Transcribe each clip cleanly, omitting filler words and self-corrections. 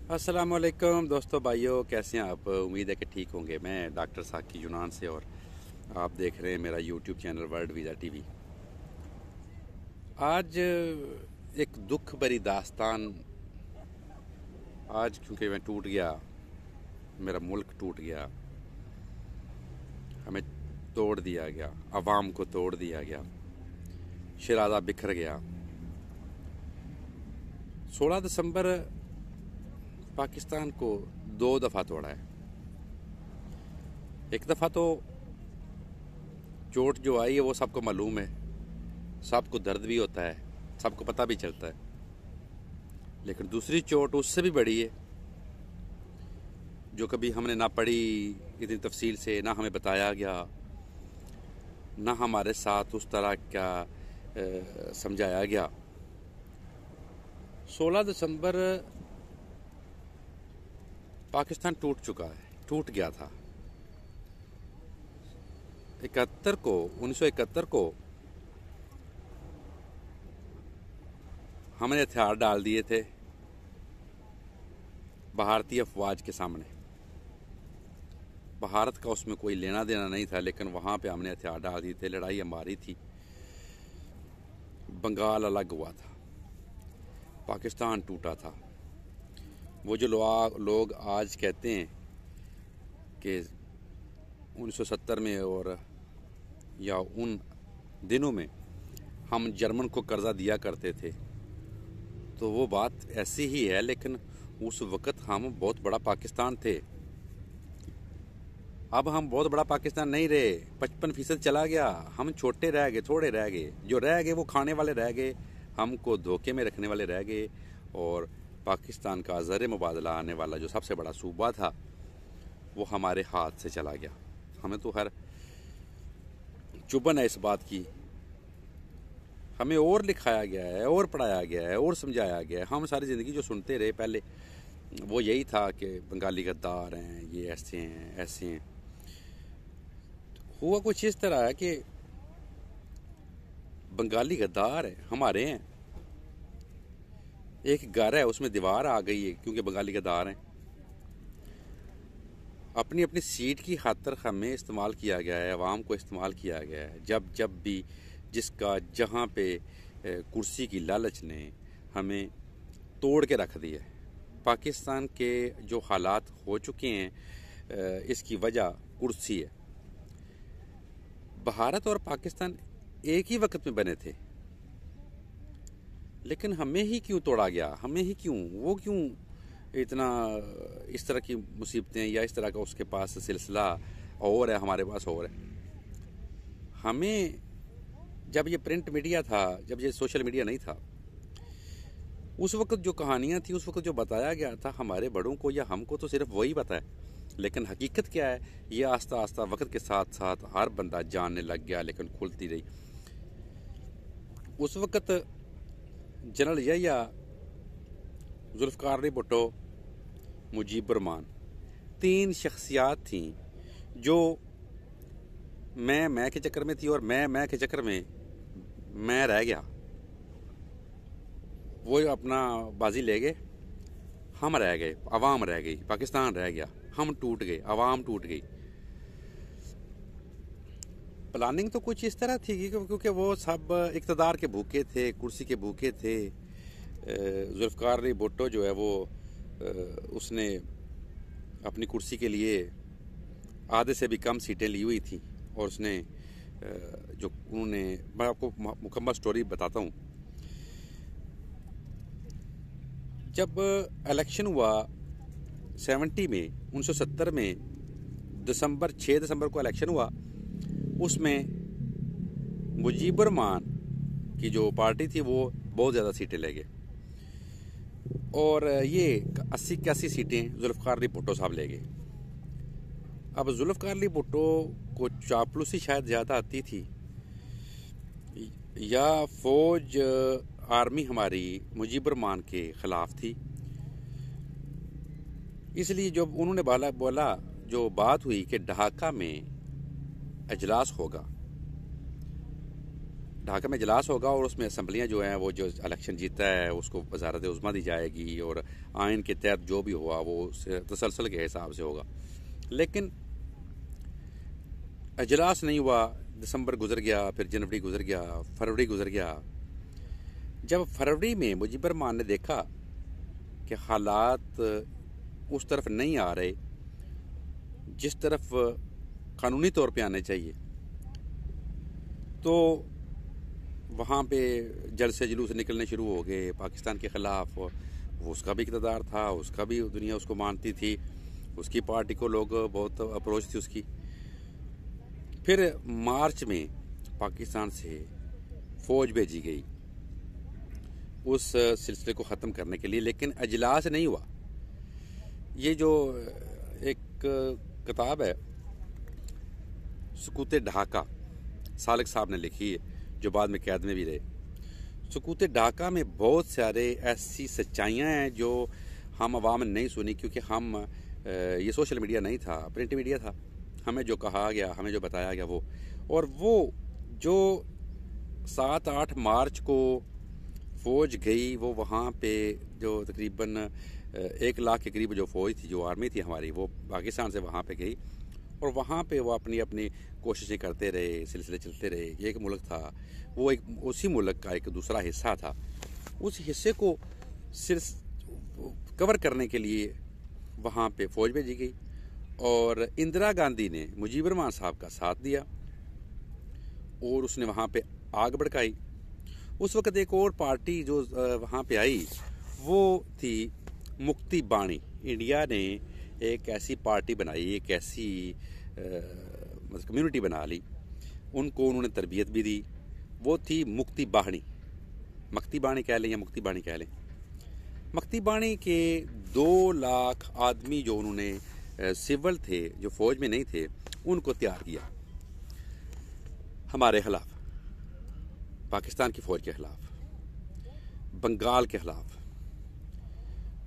अस्सलामुअलैकुम दोस्तों भाइयों, कैसे हैं आप? उम्मीद है कि ठीक होंगे। मैं डॉक्टर साकी यूनान से और आप देख रहे हैं मेरा YouTube channel world visa TV. आज एक दुख भरी दास्तान। आज क्योंकि मैं टूट गया, मेरा मुल्क टूट गया, हमें तोड़ दिया गया, अवाम को तोड़ दिया गया, शराज़ा बिखर गया। 16 दिसंबर पाकिस्तान को 2 दफ़ा तोड़ा है। एक दफ़ा तो चोट जो आई है वो सबको मालूम है, सबको दर्द भी होता है, सबको पता भी चलता है। लेकिन दूसरी चोट उससे भी बड़ी है, जो कभी हमने ना पढ़ी इतनी तफसील से, ना हमें बताया गया, ना हमारे साथ उस तरह का समझाया गया। 16 दिसंबर पाकिस्तान टूट चुका है, टूट गया था। 1971 को हमने हथियार डाल दिए थे भारतीय अफवाज के सामने। भारत का उसमें कोई लेना देना नहीं था, लेकिन वहाँ पे हमने हथियार डाल दिए थे। लड़ाई हमारी थी। बंगाल अलग हुआ था, पाकिस्तान टूटा था। वो जो लोग आज कहते हैं कि 1970 में और या उन दिनों में हम जर्मन को कर्जा दिया करते थे, तो वो बात ऐसी ही है। लेकिन उस वक़्त हम बहुत बड़ा पाकिस्तान थे। अब हम बहुत बड़ा पाकिस्तान नहीं रहे। 55% चला गया। हम छोटे रह गए, थोड़े रह गए। जो रह गए वो खाने वाले रह गए, हमको धोखे में रखने वाले रह गए। और पाकिस्तान का ज़र मुबादला आने वाला जो सबसे बड़ा सूबा था, वो हमारे हाथ से चला गया। हमें तो हर चुभन है इस बात की। हमें और लिखाया गया है, और पढ़ाया गया है, और समझाया गया है। हम सारी ज़िंदगी जो सुनते रहे पहले, वो यही था कि बंगाली गद्दार हैं, ये ऐसे हैं, ऐसे हैं। हुआ कुछ इस तरह है कि बंगाली गद्दार है, हमारे हैं। एक घर है, उसमें दीवार आ गई है क्योंकि बंगाली गद्दार हैं। अपनी अपनी सीट की खातिर हमें इस्तेमाल किया गया है, अवाम को इस्तेमाल किया गया है। जब जब भी जिसका जहाँ पे कुर्सी की लालच ने हमें तोड़ के रख दिया है। पाकिस्तान के जो हालात हो चुके हैं, इसकी वजह कुर्सी है। भारत और पाकिस्तान एक ही वक्त में बने थे, लेकिन हमें ही क्यों तोड़ा गया? हमें ही क्यों? वो क्यों इतना इस तरह की मुसीबतें या इस तरह का उसके पास सिलसिला और है, हमारे पास और है। हमें जब ये प्रिंट मीडिया था, जब ये सोशल मीडिया नहीं था, उस वक्त जो कहानियाँ थी, उस वक्त जो बताया गया था हमारे बड़ों को या हमको, तो सिर्फ वही पता है। लेकिन हकीकत क्या है, ये आस्ता आस्ता वक्त के साथ साथ हर बंदा जानने लग गया, लेकिन खुलती रही। उस वक्त जनरल यहिया, जुल्फ़िकार अली भुट्टो, मुजीबुर रहमान, 3 शख्सियात थीं जो मैं के चक्कर में थी, और मैं के चक्कर में मैं रह गया। वो अपना बाजी ले गए, हम रह गए, अवाम रह गई, पाकिस्तान रह गया। हम टूट गए, अवाम टूट गई। प्लानिंग तो कुछ इस तरह थी क्योंकि वो सब इक़्तिदार के भूखे थे, कुर्सी के भूखे थे। जुल्फ़िकार अली भुट्टो जो है वो उसने अपनी कुर्सी के लिए आधे से भी कम सीटें ली हुई थी, और उसने जो उन्होंने, मैं आपको मुकम्मल स्टोरी बताता हूँ। जब इलेक्शन हुआ 70 में, 1970 में 6 दिसंबर को इलेक्शन हुआ, उसमें मुजीबुर रहमान की जो पार्टी थी वो बहुत ज़्यादा सीटें ले गए, और ये 80 सीटें जुल्फ़िकार अली भुट्टो साहब ले गए। अब जुल्फ़िकार अली भुट्टो को चापलूसी शायद ज़्यादा आती थी, या फौज आर्मी हमारी मुजीबुर रहमान के ख़िलाफ़ थी। इसलिए जब उन्होंने बोला जो बात हुई कि ढाका में इजलास होगा, ढाका में इजलास होगा और उसमें असम्बलियाँ जो हैं वो जो इलेक्शन जीता है उसको वजारत उज़्मा दी जाएगी और आइन के तहत जो भी हुआ वो तसलसल के हिसाब से होगा। लेकिन इजलास नहीं हुआ, दिसंबर गुजर गया, फिर जनवरी गुजर गया, फरवरी गुजर गया। जब फरवरी में मुजीबर रहमान ने देखा कि हालात उस तरफ नहीं आ रहे जिस तरफ कानूनी तौर पे आने चाहिए, तो वहाँ पे जलसे जुलूस निकलने शुरू हो गए पाकिस्तान के ख़िलाफ़। उसका भी इक़्तिदार था, उसका भी दुनिया उसको मानती थी, उसकी पार्टी को लोग बहुत अप्रोच थी उसकी। फिर मार्च में पाकिस्तान से फ़ौज भेजी गई उस सिलसिले को ख़त्म करने के लिए, लेकिन अजलास नहीं हुआ। ये जो एक किताब है सुकूत ढाका, सालिक साहब ने लिखी है, जो बाद में कैद में भी रहे। सुकूत ढाका में बहुत सारे ऐसी सच्चाइयाँ हैं जो हम आवाम ने नहीं सुनी, क्योंकि हम ये सोशल मीडिया नहीं था, प्रिंट मीडिया था। हमें जो कहा गया, हमें जो बताया गया वो जो 7-8 मार्च को फ़ौज गई, वो वहाँ पे जो तकरीबन 1 लाख के करीब जो फ़ौज थी, जो आर्मी थी हमारी, वो पाकिस्तान से वहाँ पे गई और वहाँ पे वो अपनी अपनी कोशिशें करते रहे, सिलसिले चलते रहे। ये एक मुल्क था, वो एक उसी मुल्क का एक दूसरा हिस्सा था। उस हिस्से को सिर्फ कवर करने के लिए वहाँ पे फ़ौज भेजी गई और इंदिरा गांधी ने मुजीबर रहमान साहब का साथ दिया और उसने वहाँ पे आग भड़काई। उस वक़्त एक और पार्टी जो वहाँ पे आई वो थी मुक्ति बाणी। इंडिया ने एक ऐसी पार्टी बनाई, एक ऐसी मतलब कम्युनिटी बना ली, उनको उन्होंने तरबियत भी दी। वो थी मुक्ति बाणी, मक्ती बाणी कह लें या मुक्ति बाणी कह लें। मक्ती बाणी के 2 लाख आदमी जो उन्होंने सिविल थे, जो फ़ौज में नहीं थे, उनको तैयार किया हमारे ख़िलाफ़, पाकिस्तान की फ़ौज के ख़िलाफ़, बंगाल के ख़िलाफ़,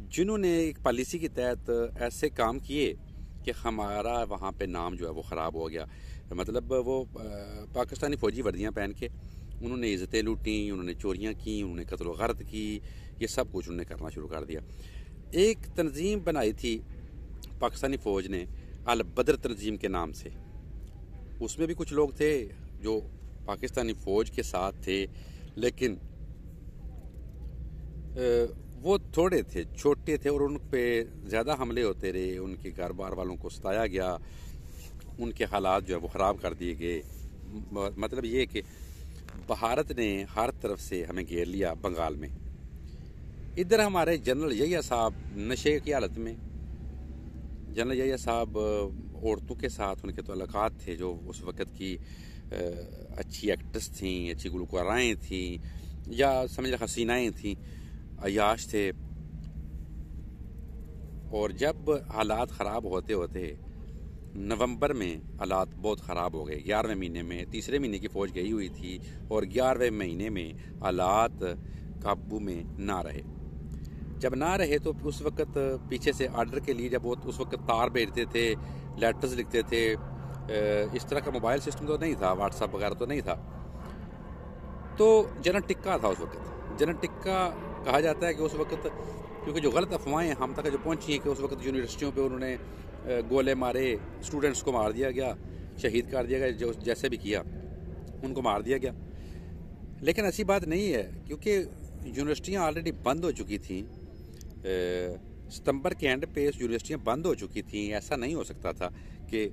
जिन्होंने एक पॉलिसी के तहत ऐसे काम किए कि हमारा वहाँ पे नाम जो है वो ख़राब हो गया। मतलब वो पाकिस्तानी फ़ौजी वर्दियाँ पहन के उन्होंने इज़्ज़तें लूटी, उन्होंने चोरियाँ की, उन्होंने कत्ल व ग़ारत की, ये सब कुछ उन्होंने करना शुरू कर दिया। एक तंजीम बनाई थी पाकिस्तानी फ़ौज ने, अल बदर तंजीम के नाम से। उसमें भी कुछ लोग थे जो पाकिस्तानी फ़ौज के साथ थे, लेकिन वो थोड़े थे, छोटे थे और उन पे ज़्यादा हमले होते रहे, उनके घर बार वालों को सताया गया, उनके हालात जो है वो ख़राब कर दिए गए। मतलब ये कि भारत ने हर तरफ से हमें घेर लिया बंगाल में। इधर हमारे जनरल यहिया साहब नशे की हालत में, जनरल यहिया साहब औरतों के साथ उनके ताल्लुकात थे, जो उस वक़्त की अच्छी एक्ट्रेस थी, अच्छी गुलकाराएँ थी, या समझ लें हसीनाएँ थी, अयाश थे। और जब हालात ख़राब होते होते नवंबर में हालात बहुत ख़राब हो गए। 11वें महीने में, तीसरे महीने की फ़ौज गई हुई थी और 11वें महीने में हालात काबू में ना रहे। जब ना रहे तो उस वक़्त पीछे से आर्डर के लिए, जब वो उस वक़्त तार भेजते थे, लेटर्स लिखते थे, इस तरह का मोबाइल सिस्टम तो नहीं था, व्हाट्सएप वगैरह तो नहीं था। तो जनरल टिक्का था उस वक़्त। जनरल टिक्का कहा जाता है कि उस वक़्त, क्योंकि जो गलत अफवाहें हम तक जो पहुंची हैं कि उस वक़्त यूनिवर्सिटियों पे उन्होंने गोले मारे, स्टूडेंट्स को मार दिया गया, शहीद कर दिया गया, जो जैसे भी किया उनको मार दिया गया। लेकिन ऐसी बात नहीं है, क्योंकि यूनिवर्सिटियां ऑलरेडी बंद हो चुकी थी। सितंबर के एंड पे यूनिवर्सिटियां बंद हो चुकी थी। ऐसा नहीं हो सकता था कि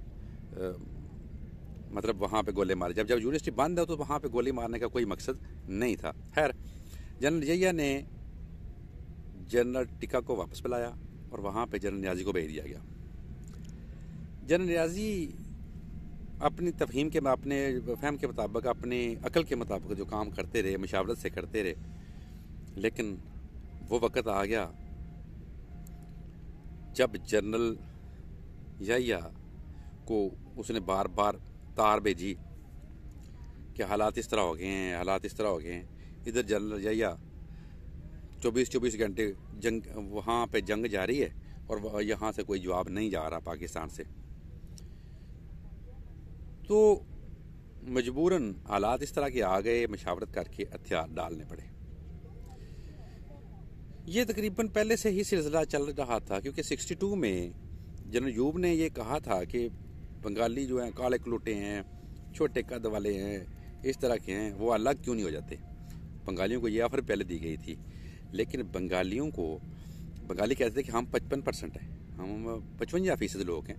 मतलब वहाँ पे गोले मारे। जब यूनिवर्सिटी बंद है तो वहाँ पे गोली मारने का कोई मकसद नहीं था। खैर, जनरल यहिया ने जनरल टिक्का को वापस बुलाया और वहाँ पे जनरल नियाज़ी को भेज दिया गया। जनरल नियाज़ी अपनी तफहीम के, अपने फहम के मुताबिक, अपने अकल के मुताबिक जो काम करते रहे, मशावरत से करते रहे। लेकिन वो वक़्त आ गया जब जनरल यहिया को उसने बार बार तार भेजी कि हालात इस तरह हो गए हैं, हालात इस तरह हो गए हैं। इधर जनरल यहिया 24 घंटे जंग, वहाँ पे जंग जारी है और यहाँ से कोई जवाब नहीं जा रहा पाकिस्तान से। तो मजबूरन हालात इस तरह के आ गए, मशावरत करके हथियार डालने पड़े। ये तकरीबन पहले से ही सिलसिला चल रहा था, क्योंकि 62 में जनरल यूब ने ये कहा था कि बंगाली जो हैं काले कलूटे हैं, छोटे कद वाले हैं, इस तरह के हैं, वो अलग क्यों नहीं हो जाते। बंगालियों को ये ऑफर पहले दी गई थी, लेकिन बंगाली कहते थे कि हम 55% हैं, हम 55% लोग हैं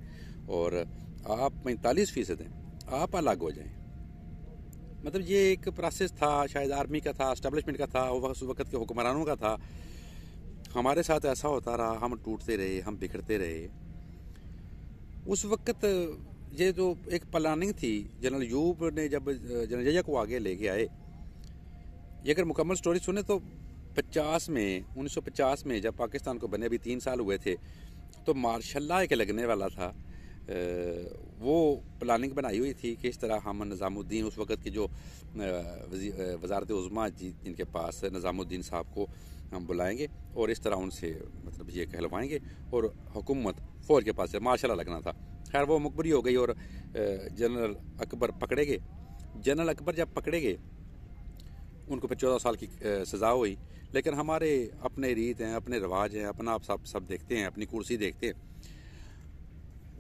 और आप 45% हैं, आप अलग हो जाएं। मतलब ये एक प्रोसेस था, शायद आर्मी का था, एस्टेब्लिशमेंट का था, उस वक्त के हुक्मरानों का था। हमारे साथ ऐसा होता रहा, हम टूटते रहे, हम बिखरते रहे। उस वक्त ये जो एक प्लानिंग थी, जनरल यूब ने जब जनरल जया को आगे लेके आए, ये अगर मुकम्मल स्टोरी सुने तो 1950 में जब पाकिस्तान को बने अभी 3 साल हुए थे, तो मार्शल एक लगने वाला था। वो प्लानिंग बनाई हुई थी कि इस तरह हम निज़ामुद्दीन, उस वक्त के जो वज़ारत उज़्मा जी इनके पास निज़ामुद्दीन साहब को हम बुलाएंगे और इस तरह उनसे मतलब ये कहलवाएंगे और हुकूमत फ़ौज के पास से मार्शल लगना था। खैर वो मुखबरी हो गई और जनरल अकबर पकड़े गए। जनरल अकबर जब पकड़े गए, उनको फिर 14 साल की सज़ा हुई। लेकिन हमारे अपने रीत हैं, अपने रिवाज हैं, अपना आप सब देखते हैं, अपनी कुर्सी देखते हैं।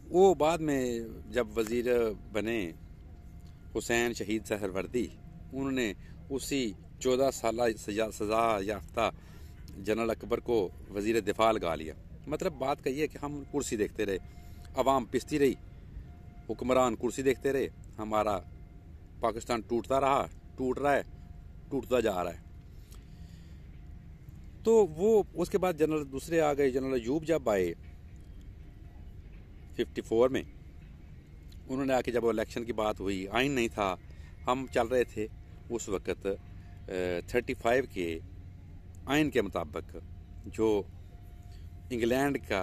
वो बाद में जब वज़ीर बने हुसैन शहीद सहरवर्दी, उन्होंने उसी 14 साल सज़ा याफ्ता जनरल अकबर को वज़ीर दिफा लगा लिया। मतलब बात कही है कि हम कुर्सी देखते रहे, अवाम पिसती रही, हुक्मरान कुर्सी देखते रहे, हमारा पाकिस्तान टूटता रहा, टूट रहा है, टूटता जा रहा है। तो वो उसके बाद जनरल दूसरे आ गए। जनरल अयूब जब आए 54 में, उन्होंने आके जब इलेक्शन की बात हुई, आइन नहीं था, हम चल रहे थे उस वक़्त 35 के आइन के मुताबिक, जो इंग्लैंड का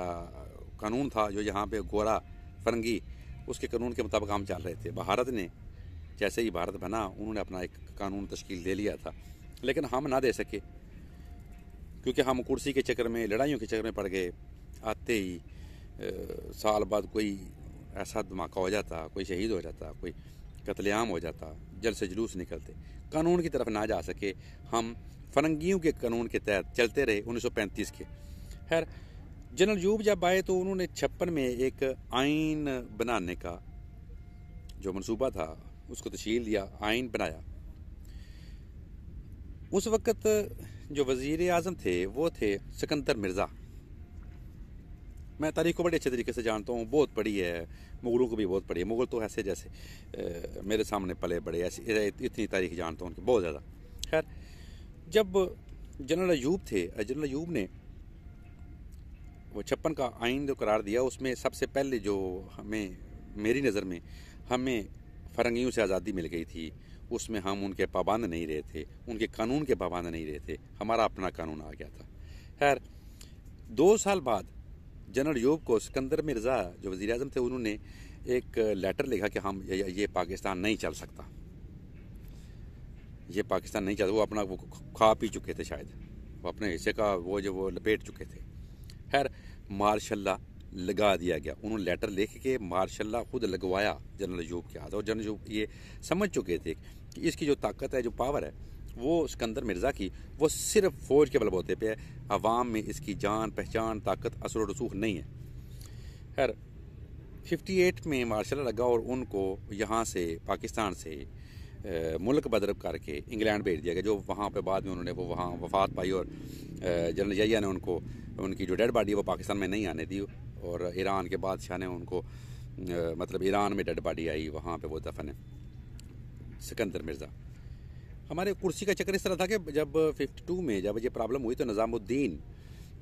कानून था, जो यहाँ पे गोरा फरंगी, उसके कानून के मुताबिक हम चल रहे थे। भारत ने जैसे ही भारत बना, उन्होंने अपना एक कानून तश्कील दे लिया था, लेकिन हम ना दे सके, क्योंकि हम कुर्सी के चक्कर में, लड़ाइयों के चक्कर में पड़ गए। आते ही साल बाद कोई ऐसा धमाका हो जाता, कोई शहीद हो जाता, कोई कत्लेआम हो जाता, जल से जुलूस निकलते, कानून की तरफ ना जा सके। हम फरंगियों के कानून के तहत चलते रहे 1935 के। खैर जनरल यूब जब आए तो उन्होंने 56 में एक आइन बनाने का जो मनसूबा था उसको तश्कील दिया, आइन बनाया। उस वक़्त जो वज़ीर आज़म थे वो थे सिकंदर मिर्ज़ा। मैं तारीख़ को बड़े अच्छे तरीके से जानता हूँ, बहुत पढ़ी है, मुग़लों को भी बहुत पढ़ी है। मुग़ल तो ऐसे जैसे मेरे सामने पले बड़े, ऐसी इतनी तारीख़ जानता हूँ उनकी बहुत ज़्यादा। खैर जब जनरल अयूब थे, जनरल अयूब ने वो 56 का आइन जो करार दिया, उसमें सबसे पहले जो हमें, मेरी नज़र में, हमें फ़रंगियों से आज़ादी मिल गई थी। उसमें हम उनके पाबंद नहीं रहे थे, उनके कानून के पाबंद नहीं रहे थे, हमारा अपना कानून आ गया था। खैर 2 साल बाद जनरल अयूब को सिकंदर मिर्ज़ा जो वज़ीर आज़म थे, उन्होंने एक लेटर लिखा कि हम ये पाकिस्तान नहीं चल सकता, ये पाकिस्तान नहीं चलता। वो अपना वो खा पी चुके थे, शायद वो अपने हिस्से का वो लपेट चुके थे। खैर मार्शल लगा दिया गया। उन्होंने लेटर लिख के मार्शल खुद लगवाया जनरल अयूब के हाथ, और जनरल अयूब ये समझ चुके थे कि इसकी जो ताकत है, जो पावर है, वो सिकंदर मिर्ज़ा की, वो सिर्फ फ़ौज के बलबूते पे है। अवाम में इसकी जान पहचान, ताकत, असर और रसूख नहीं है। खैर 58 में मार्शल लगा और उनको यहाँ से, पाकिस्तान से मुल्क बदरब करके इंग्लैंड भेज दिया गया, जो वहाँ पे बाद में उन्होंने वो वहाँ वफ़ात पाई। और जनरल जया ने उनको, उनकी जो डेड बॉडी है वो पाकिस्तान में नहीं आने दी, और ईरान के बादशाह ने उनको मतलब ईरान में डेड बॉडी आई, वहाँ पे वो दफन है सिकंदर मिर्ज़ा। हमारे कुर्सी का चक्कर इस तरह था कि जब 52 में जब ये प्रॉब्लम हुई तो निज़ामुद्दीन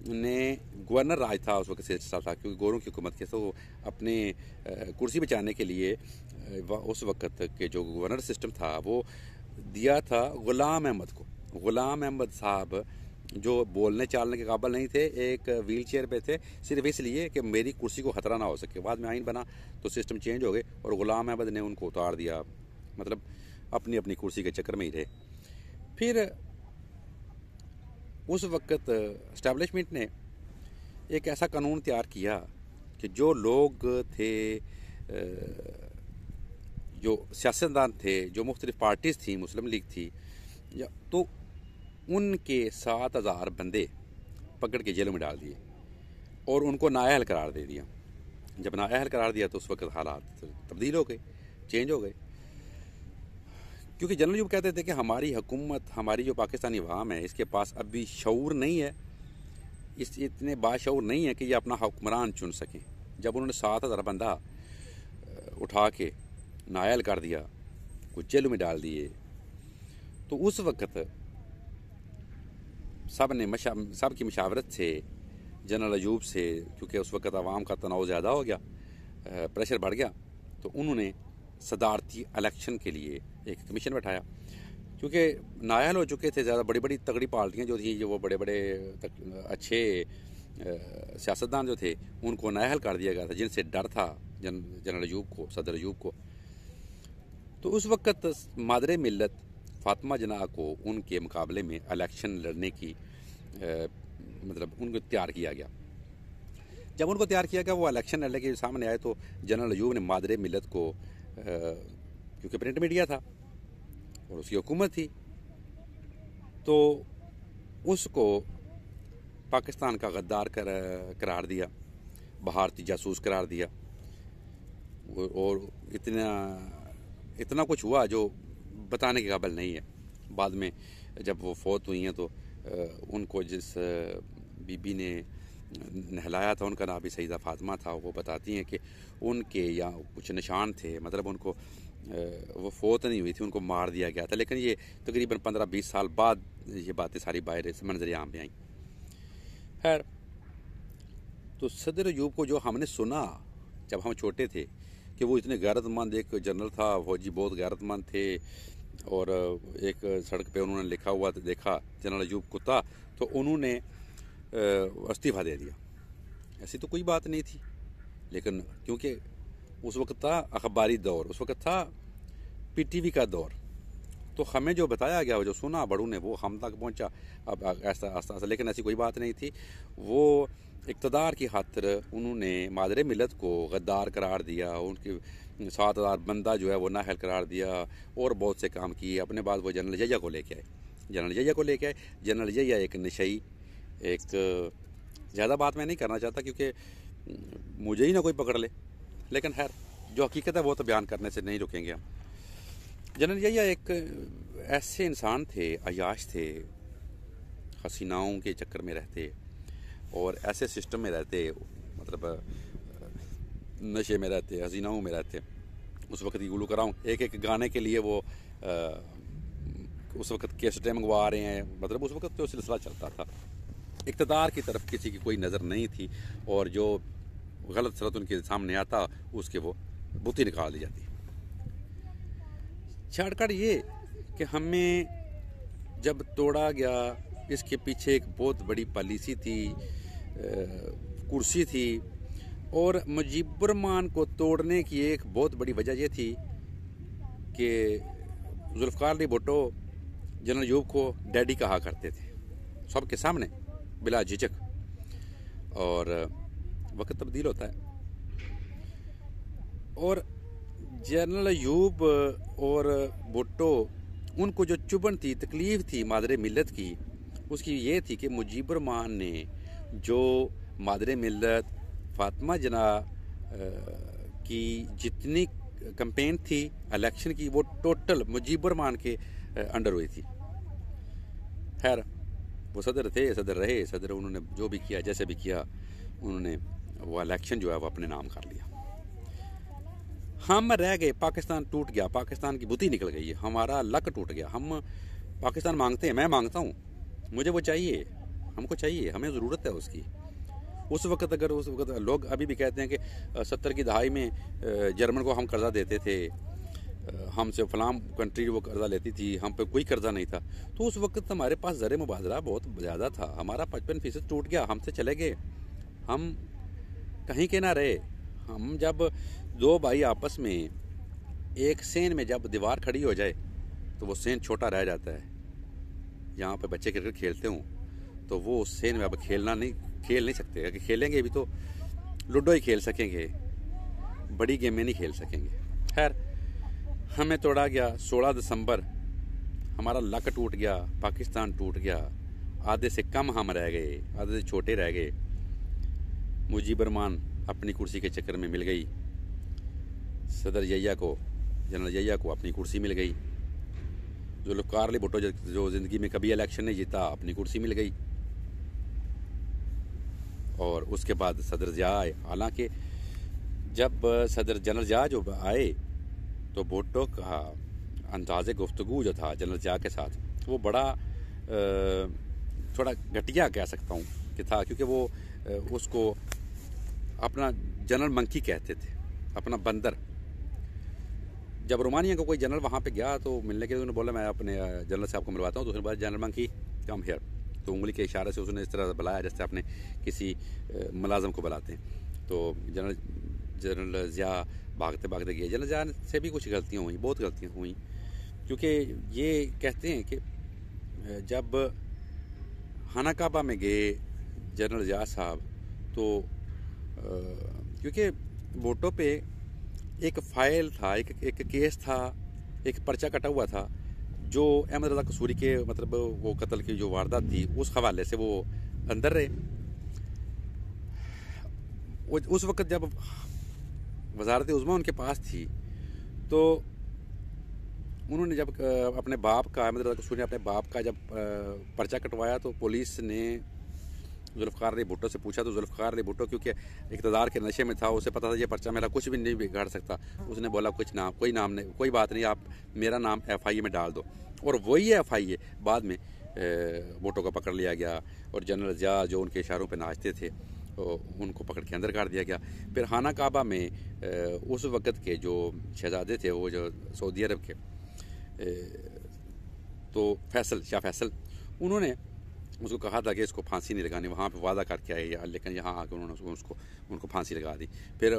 ने, गवर्नर राज था उस वक्त सिलसिला था, क्योंकि गोरों की हुकूमत के, तो अपने कुर्सी बचाने के लिए उस वक्त के जो गवर्नर सिस्टम था वो दिया था ग़ुलाम अहमद को। ग़ुलाम अहमद साहब जो बोलने चालने के काबिल नहीं थे, एक व्हील चेयर पे थे, सिर्फ इसलिए कि मेरी कुर्सी को ख़तरा ना हो सके। बाद में आइन बना तो सिस्टम चेंज हो गए और ग़ुलाम अहमद ने उनको उतार दिया, मतलब अपनी अपनी कुर्सी के चक्कर में ही रहे। फिर उस वक्त इस्टेब्लिशमेंट ने एक ऐसा कानून तैयार किया कि जो लोग थे जो सियासतदान थे, जो मुख्तलिफ पार्टीज़ थी, मुस्लिम लीग थी, या तो उनके 7,000 बंदे पकड़ के जेलों में डाल दिए और उनको नाअहल करार दे दिया। जब नाअहल करार दिया तो उस वक्त हालात तब्दील हो गए, चेंज हो गए। क्योंकि जनरल यूब कहते थे कि हमारी हुकूमत, हमारी जो पाकिस्तानी अवाम है, इसके पास अभी शऊर नहीं है, इतने बाशऊर नहीं है कि ये अपना हुक्मरान चुन सकें। जब उन्होंने 7,000 बंदा उठा के नाअहल कर दिया, कुछ जेलों में डाल दिए, तो उस वक्त सब की मशावरत से जनरल अयूब से, क्योंकि उस वक्त आवाम का तनाव ज़्यादा हो गया, प्रेशर बढ़ गया, तो उन्होंने सदारती इलेक्शन के लिए एक कमीशन बैठाया। क्योंकि नाअहल हो चुके थे ज़्यादा बड़ी बड़ी तगड़ी पार्टियाँ जो थी, जो वो बड़े बड़े अच्छे सियासतदान जो थे, उनको नाअहल कर दिया गया था, जिनसे डर था जनरल अयूब को, सदर अयूब को। तो उस वक्त मादरे मिल्लत फातिमा जना को उनके मुकाबले में इलेक्शन लड़ने की मतलब उनको तैयार किया गया। जब उनको तैयार किया गया, वो इलेक्शन लड़ने के सामने आए, तो जनरल अयूब ने मादरे मिल्लत को, क्योंकि प्रिंट मीडिया था और उसकी हुकूमत थी, तो उसको पाकिस्तान का गद्दार करार दिया, भारतीय जासूस करार दिया। और इतना कुछ हुआ जो बताने के काबिल नहीं है। बाद में जब वो फौत हुई हैं, तो उनको जिस बीबी ने नहलाया था, उनका नाम भी सईदा फातिमा था। वो बताती हैं कि उनके यहाँ कुछ निशान थे, मतलब उनको वो फौत नहीं हुई थी, उनको मार दिया गया था। लेकिन ये तकरीबन 15-20 साल बाद ये बातें सारी बाहर मंजर आम में आई। खैर, तो सदर अयूब को जो हमने सुना जब हम छोटे थे कि वो इतने गैरतमंद एक जनरल था, फौजी बहुत गैरतमंद थे, और एक सड़क पे उन्होंने लिखा हुआ देखा जनरल अयूब कुत्ता, तो उन्होंने इस्तीफ़ा दे दिया। ऐसी तो कोई बात नहीं थी, लेकिन क्योंकि उस वक्त था अखबारी दौर, उस वक्त था पीटीवी का दौर, तो हमें जो बताया गया, जो सुना बड़ों ने, वो हम तक पहुंचा। अब ऐसा आस्ता, लेकिन ऐसी कोई बात नहीं थी। वो इक़्तिदार की खातिर उन्होंने मादरे मिलत को गद्दार करार दिया, उनके 7,000 बंदा जो है वो नाअहल करार दिया, और बहुत से काम किए। अपने बाद वो जनरल जैया को लेके आए। जनरल जैया एक नशई, एक ज़्यादा बात मैं नहीं करना चाहता क्योंकि मुझे ही ना कोई पकड़ ले, लेकिन खैर जो हकीकत है वो तो बयान करने से नहीं रुकेंगे हम। जनरल जैया एक ऐसे इंसान थे, अयाश थे, हसीनाओं के चक्कर में रहते और ऐसे सिस्टम में रहते, मतलब नशे में रहते, हसीनाओं में रहते। उस वक्त की गुलू कराऊँ, एक गाने के लिए वो उस वक्त कैसेटें मंगवा रहे हैं, मतलब उस वक्त तो सिलसिला चलता था। इक़्तिदार की तरफ किसी की कोई नज़र नहीं थी, और जो गलत सलत उनके सामने आता उसके वो बुती निकाल दी जाती। शॉर्टकट ये कि हमें जब तोड़ा गया, इसके पीछे एक बहुत बड़ी पॉलिसी थी, कुर्सी थी, और मुजीबुररहमान को तोड़ने की एक बहुत बड़ी वजह यह थी कि जुल्फ़िकार अली भुट्टो जनरल अयूब को डैडी कहा करते थे, सबके सामने बिला झिझक। और वक्त तब्दील होता है, और जनरल अयूब और भुट्टो, उनको जो चुभन थी, तकलीफ़ थी मादरे मिल्लत की, उसकी ये थी कि मुजीबुररहमान ने जो मादरे मिल्लत फातिमा जना की जितनी कैंपेन थी इलेक्शन की, वो टोटल मुजीबुररहमान के अंडर हुई थी। खैर, वो सदर थे, सदर रहे, सदर उन्होंने जो भी किया, जैसे भी किया, उन्होंने वो इलेक्शन जो है वो अपने नाम कर लिया। हम रह गए, पाकिस्तान टूट गया, पाकिस्तान की बुती निकल गई है, हमारा लक टूट गया। हम पाकिस्तान मांगते हैं, मैं मांगता हूँ, मुझे वो चाहिए, हमको चाहिए, हमें ज़रूरत है उसकी। उस वक्त अगर उस वक्त लोग अभी भी कहते हैं कि 70 की दहाई में जर्मन को हम कर्जा देते थे, हमसे फलां कंट्री वो कर्जा लेती थी, हम पे कोई कर्जा नहीं था, तो उस वक्त हमारे पास ज़र मुबादला बहुत ज़्यादा था। हमारा 55% टूट गया, हमसे चले गए, हम कहीं के ना रहे। हम जब दो भाई आपस में एक सेन में जब दीवार खड़ी हो जाए तो वो सेन छोटा रह जाता है। यहाँ पे बच्चे क्रिकेट खेलते हों तो वो उस सेन में अब खेल नहीं सकते। अगर खेलेंगे भी तो लूडो ही खेल सकेंगे, बड़ी गेमें नहीं खेल सकेंगे। खैर, हमें तोड़ा गया 16 दिसंबर, हमारा लक टूट गया, पाकिस्तान टूट गया, आधे से कम हम रह गए, आधे से छोटे रह गए। मुजीबर रहमान अपनी कुर्सी के चक्कर में मिल गई, सदर यहिया को, जनरल यहिया को अपनी कुर्सी मिल गई। जुल्फ़िकार अली भुट्टो जो ज़िंदगी में कभी इलेक्शन नहीं जीता, अपनी कुर्सी मिल गई। और उसके बाद सदर ज़िया आए। हालांकि जब सदर जनरल ज़िया जो आए तो भुट्टो का अंदाज़े गुफ्तगू जो था जनरल ज़िया के साथ वो बड़ा थोड़ा घटिया कह सकता हूँ कि था, क्योंकि वो उसको अपना जनरल मंकी कहते थे, अपना बंदर। जब रोमानिया को कोई जनरल वहाँ पे गया तो मिलने के लिए उन्होंने बोला मैं अपने जनरल साहब को मिलवाता हूँ, तो उसने बोला जनरल मंकी कम हियर, तो उंगली के इशारे से उसने इस तरह बुलाया जैसे अपने किसी मुलाजम को बुलाते हैं। तो जनरल ज़िया भागते भागते गए। जनरल ज़िया से भी कुछ गलतियाँ हुई, बहुत गलतियाँ हुई, क्योंकि ये कहते हैं कि जब खाना काबा में गए जनरल ज़िया साहब तो क्योंकि भुट्टो पे एक फ़ाइल था, एक केस था, एक पर्चा कटा हुआ था जो अहमद रज़ा कसूरी के मतलब वो कत्ल की जो वारदात थी उस हवाले से वो अंदर रहे। उस वक़्त जब वज़ारत उज़्मा उनके पास थी तो उन्होंने जब अपने बाप का, अहमद रज़ा कसूरी ने अपने बाप का जब पर्चा कटवाया तो पुलिस ने जुल्फ़िकार अली भुट्टो से पूछा, तो जुल्फ़िकार अली भुट्टो क्योंकि इक़्तिदार के नशे में था, उसे पता था ये पर्चा मेरा कुछ भी नहीं बिगाड़ सकता। उसने बोला कोई नाम नहीं, कोई बात नहीं, आप मेरा नाम FIA में डाल दो। और वही FIA बाद में भुट्टो को पकड़ लिया गया और जनरल ज़िया जो उनके इशारों पर नाचते थे उनको पकड़ के अंदर कर दिया गया। फिर खाना काबा में उस वक़्त के जो शहज़ादे थे वो जो सऊदी अरब के तो शाह फैसल, उन्होंने उसको कहा था कि इसको फांसी नहीं लगानी, वहाँ पे वादा करके आए, लेकिन यहाँ आकर उन्होंने उनको फांसी लगा दी। फिर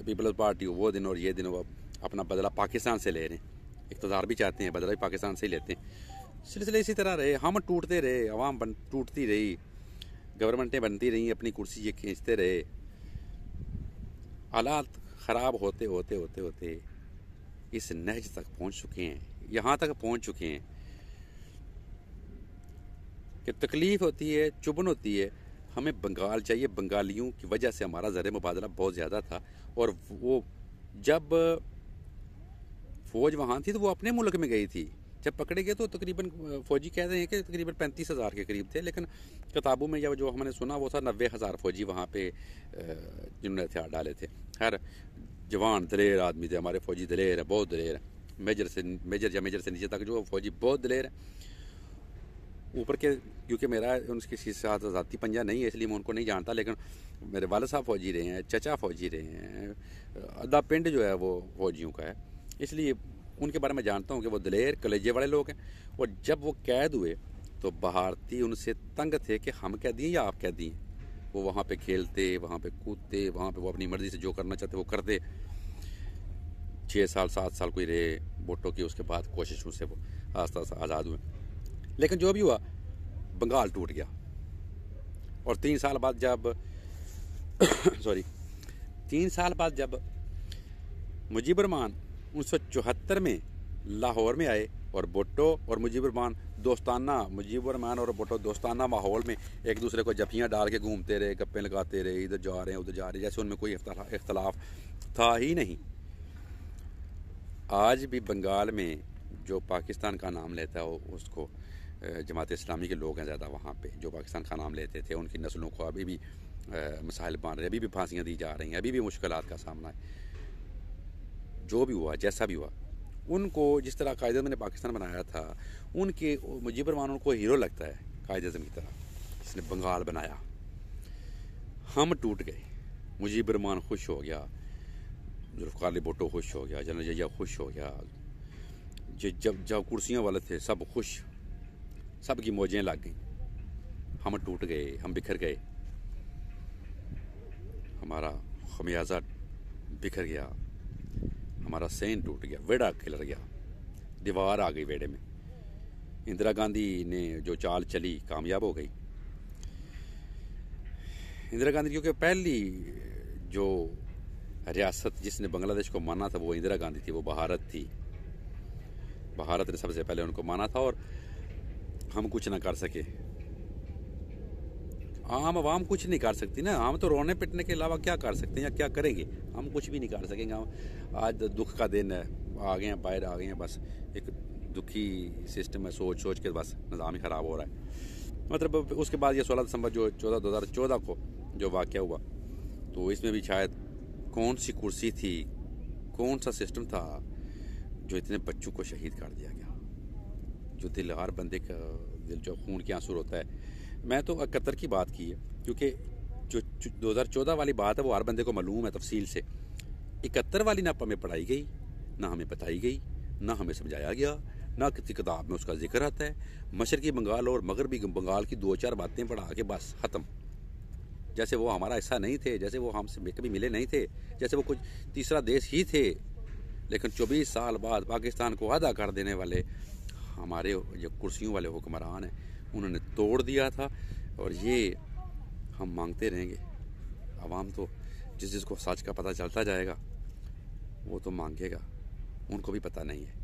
पीपल्स पार्टी वो दिन और ये दिन वो अपना बदला पाकिस्तान से ले रहे हैं, इक़्तिदार भी चाहते हैं, बदला भी पाकिस्तान से ही लेते हैं। सिलसिले इसी तरह रहे, हम टूटते रहे, अवाम टूटती रही, गवर्नमेंटें बनती रहीं, अपनी कुर्सी ये खींचते रहे। हालात ख़राब होते होते होते होते इस नहज तक पहुँच चुके हैं, यहाँ तक पहुँच चुके हैं कि तकलीफ़ होती है, चुभन होती है। हमें बंगाल चाहिए, बंगालियों की वजह से हमारा ज़र मुबादला बहुत ज़्यादा था। और वो जब फ़ौज वहाँ थी तो वो अपने मुल्क में गई थी, जब पकड़े गए तो तकरीबन फ़ौजी कहते हैं कि तकरीबन 35,000 के करीब थे, लेकिन किताबों में या जो हमने सुना वो था 90,000 फ़ौजी वहाँ पे जिन्होंने हथियार डाले थे। हर जवान दलेर आदमी थे हमारे फ़ौजी, दलेर है, बहुत दलेर है, मेजर या मेजर से नीचे तक जो फ़ौजी बहुत दलेर है। ऊपर के क्योंकि मेरा उनके साथ ज़ाती पंजा नहीं है इसलिए मैं उनको नहीं जानता, लेकिन मेरे वालिद साहब फ़ौजी रहे हैं, चचा फ़ौजी रहे हैं, आधा पिंड जो है वो फ़ौजियों का है, इसलिए उनके बारे में जानता हूँ कि वो दलेर कलेजे वाले लोग हैं। और जब वो कैद हुए तो भारतीय उनसे तंग थे कि हम कैदी हैं या आप कैदी हैं। वो वहाँ पे खेलते, वहाँ पे कूदते, वहाँ पे वो अपनी मर्ज़ी से जो करना चाहते वो करते। 6 साल 7 साल कोई रहे भुट्टो की, उसके बाद कोशिशों से वो आस्ता आस्ता आज़ाद हुए। लेकिन जो भी हुआ बंगाल टूट गया। और 3 साल बाद जब 3 साल बाद जब मुजीबर रहमान 1974 में लाहौर में आए और भुट्टो और मुजीबर रहमान और भुट्टो दोस्ताना माहौल में एक दूसरे को जफियाँ डाल के घूमते रहे, गप्पे लगाते रहे, इधर जा रहे हैं उधर जा रहे हैं, जैसे उनमें कोई इख्तलाफ था ही नहीं। आज भी बंगाल में जो पाकिस्तान का नाम लेता है उसको जमात इस्लामी के लोग हैं ज़्यादा वहाँ पे, जो पाकिस्तान का नाम लेते थे, उनकी नस्लों को अभी भी मसाइल बन रहे हैं, अभी भी फांसियाँ दी जा रही हैं, अभी भी मुश्किलात का सामना है। जो भी हुआ, जैसा भी हुआ, उनको जिस तरह कायद-ए-आज़म ने पाकिस्तान बनाया था, उनके मुजीबर रहमान उनको हीरो लगता है कायद-ए-आज़म की तरह, जिसने बंगाल बनाया। हम टूट गए, मुजीबर रहमान खुश हो गया, जुल्फ़िकार अली भुट्टो खुश हो गया, जनरल यहिया खुश हो गया, जब कुर्सियाँ वाले थे सब खुश, सब की मौजें लग गई। हम टूट गए, हम बिखर गए, हमारा खमियाजा बिखर गया, हमारा सैन टूट गया, वेड़ा खिलर गया, दीवार आ गई वेड़े में। इंदिरा गांधी ने जो चाल चली कामयाब हो गई। इंदिरा गांधी क्योंकि पहली जो रियासत जिसने बांग्लादेश को माना था वो इंदिरा गांधी थी, वो भारत थी। भारत ने सबसे पहले उनको माना था और हम कुछ ना कर सके। आम आवाम कुछ नहीं कर सकती ना, हम तो रोने पिटने के अलावा क्या कर सकते हैं या क्या करेंगे? हम कुछ भी नहीं कर सकेंगे। हम आज दुख का दिन है, आ गए हैं, बाहर आ गए हैं, बस एक दुखी सिस्टम है, सोच सोच के बस निज़ाम ही ख़राब हो रहा है। मतलब उसके बाद ये 16 दिसंबर जो 2014 को जो वाक़या हुआ, तो इसमें भी शायद कौन सी कुर्सी थी, कौन सा सिस्टम था जो इतने बच्चों को शहीद कर दिया गया। जो दिल, हर बंदे का दिल जो खून के आंसू होता है। मैं तो 71 की बात की है, क्योंकि जो 2014 वाली बात है वो हर बंदे को मालूम है तफसील से। 71 वाली ना हमें पढ़ाई गई, ना हमें बताई गई, ना हमें समझाया गया, ना किसी किताब में उसका जिक्र आता है। मशरकी बंगाल और मगरबी बंगाल की 2-4 बातें पढ़ा के बस ख़त्म। जैसे वो हमारा हिस्सा नहीं थे, जैसे वो हमसे कभी मिले नहीं थे, जैसे वो कुछ तीसरा देश ही थे। लेकिन 24 साल बाद पाकिस्तान को आधा कर देने वाले हमारे जो कुर्सियों वाले हुक्मरान हैं, उन्होंने तोड़ दिया था। और ये हम मांगते रहेंगे। आवाम तो जिसको सच का पता चलता जाएगा वो तो मांगेगा, उनको भी पता नहीं है।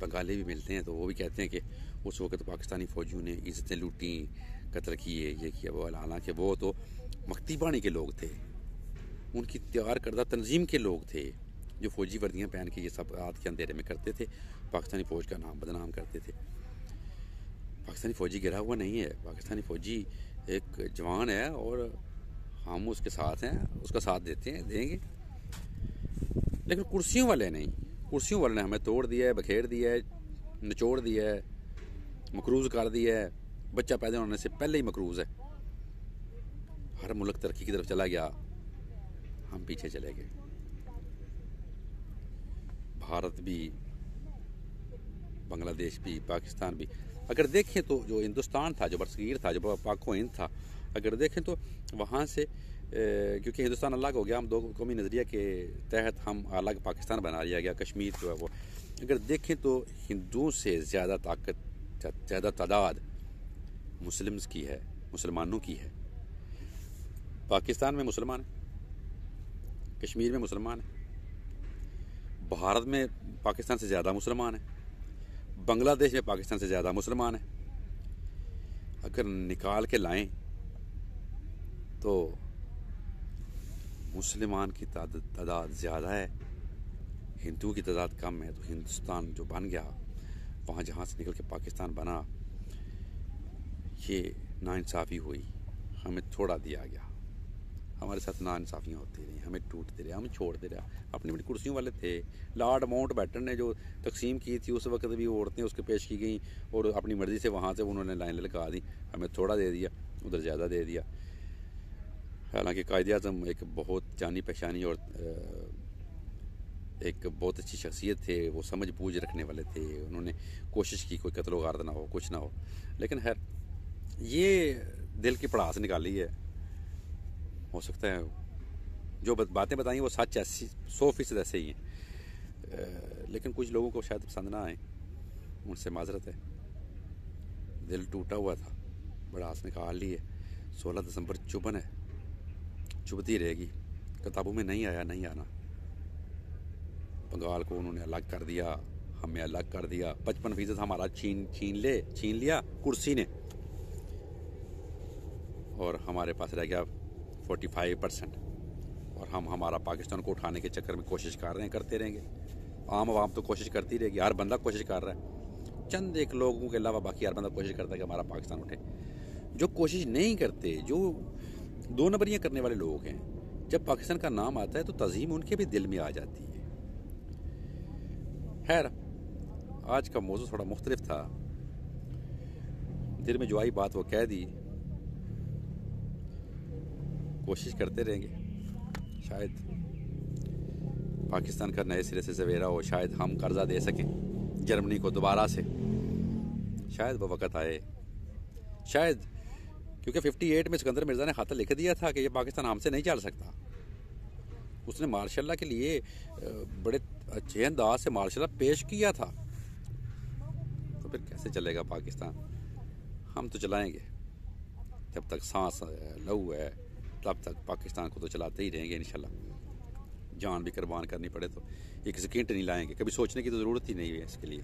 बंगाली भी मिलते हैं तो वो भी कहते हैं कि उस वक्त तो पाकिस्तानी फ़ौजियों ने इज़्ज़तें लूटी, कत्ल किए, ये किया वो। हालांकि वो तो मख्ती बानी के लोग थे, उनकी तैयार करदा तंजीम के लोग थे, जो फ़ौजी वर्दियाँ पहन के ये सब रात के अंधेरे में करते थे, पाकिस्तानी फ़ौज का नाम बदनाम करते थे। पाकिस्तानी फ़ौजी गिरा हुआ नहीं है, पाकिस्तानी फ़ौजी एक जवान है और हम उसके साथ हैं, उसका साथ देते हैं, देंगे। लेकिन कुर्सियों वाले नहीं, कुर्सियों वाले ने हमें तोड़ दिया है, बखेर दिया है, निचोड़ दिया है, मकरूज़ कर दिया है। बच्चा पैदा होने से पहले ही मकरूज़ है। हर मुल्क तरक्की की तरफ चला गया, हम पीछे चले गए। भारत भी, बांग्लादेश भी, पाकिस्तान भी, अगर देखें तो जो हिंदुस्तान था, जो बरसगीर था, जो पाको हिंद था, अगर देखें तो वहाँ से क्योंकि हिंदुस्तान अलग हो गया, हम दो कौमी नज़रिया के तहत हम अलग पाकिस्तान बना लिया गया। कश्मीर जो है वो, अगर देखें तो हिंदुओं से ज़्यादा ताकत, ज़्यादा तादाद मुस्लिम्स की है, मुसलमानों की है। पाकिस्तान में मुसलमान है, कश्मीर में मुसलमान है, भारत में पाकिस्तान से ज़्यादा मुसलमान है, बांग्लादेश में पाकिस्तान से ज़्यादा मुसलमान है। अगर निकाल के लाएं तो मुसलमान की तादाद ज़्यादा है, हिंदुओं की तादाद कम है। तो हिंदुस्तान जो बन गया, वहाँ जहाँ से निकल के पाकिस्तान बना, ये नाइंसाफ़ी हुई, हमें थोड़ा दिया गया। हमारे साथ नाइंसाफ़ियाँ होती रही, हमें टूटते रहे, हम छोड़ते रहे। अपनी अपनी कुर्सियों वाले थे। लॉर्ड माउंट बैटन ने जो तकसीम की थी, उस वक्त भी औरतें उसके पेश की गई और अपनी मर्ज़ी से वहाँ से उन्होंने लाइन लगा दी, हमें थोड़ा दे दिया, उधर ज़्यादा दे दिया। हालांकि कायद-ए-आज़म एक बहुत जानी पहचानी और एक बहुत अच्छी शख्सियत थे, वो समझ बूझ रखने वाले थे। उन्होंने कोशिश की कोई कत्ल गारद ना हो, कुछ ना हो। लेकिन खैर, ये दिल की पड़ास निकाली है। हो सकता है जो बातें बताई वो सच ऐसी 100% ऐसे ही हैं, लेकिन कुछ लोगों को शायद पसंद ना आए, उनसे माजरत है। दिल टूटा हुआ था, बड़ास निकाल ली है। 16 दिसंबर चुभन है, चुभती रहेगी। किताबों में नहीं आया, नहीं आना। बंगाल को उन्होंने अलग कर दिया, हमें अलग कर दिया। 55% हमारा छीन लिया कुर्सी ने, और हमारे पास रह गया 45%। और हम हमारा पाकिस्तान को उठाने के चक्कर में कोशिश कर रहे हैं, करते रहेंगे। आम आवाम तो कोशिश करती रहेगी, हर बंदा कोशिश कर रहा है। चंद एक लोगों के अलावा बाकी हर बंदा कोशिश करता है कि हमारा पाकिस्तान उठे। जो कोशिश नहीं करते, जो 2 नंबरियाँ करने वाले लोग हैं, जब पाकिस्तान का नाम आता है तो तज़ीम उनके भी दिल में आ जाती है। खैर, आज का मौजू थोड़ा मुख्तलिफ था, दिल में जो आई बात वो कह दी। कोशिश करते रहेंगे, शायद पाकिस्तान का नए सिरे से सवेरा हो, शायद हम कर्जा दे सकें जर्मनी को दोबारा से। शायद वो वक़्त आए, शायद, क्योंकि 58 में सिकंदर मिर्ज़ा ने ख़त लिख दिया था कि ये पाकिस्तान हमसे नहीं चल सकता। उसने मार्शल के लिए बड़े अच्छे अंदाज से मार्शल पेश किया था। तो फिर कैसे चलेगा पाकिस्तान? हम तो चलाएंगे, जब तक सांस है, लहू है, तब तक पाकिस्तान को तो चलाते ही रहेंगे इंशाल्लाह। जान भी कुर्बान करनी पड़े तो एक सेकंड नहीं लाएंगे, कभी सोचने की तो ज़रूरत ही नहीं है इसके लिए।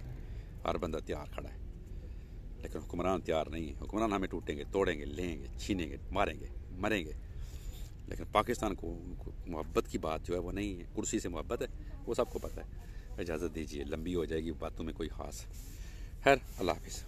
हर बंदा तैयार खड़ा है, लेकिन हुक्मरान तैयार नहीं है। हुक्मरान हमें टूटेंगे, तोड़ेंगे, लेंगे, छीनेंगे, मारेंगे, मरेंगे, लेकिन पाकिस्तान को उनको मोहब्बत की बात जो है वो नहीं है। कुर्सी से मोहब्बत है, वो सबको पता है। इजाज़त दीजिए, लंबी हो जाएगी बातों में कोई ख़ास। खैर, अल्लाह हाफिज़।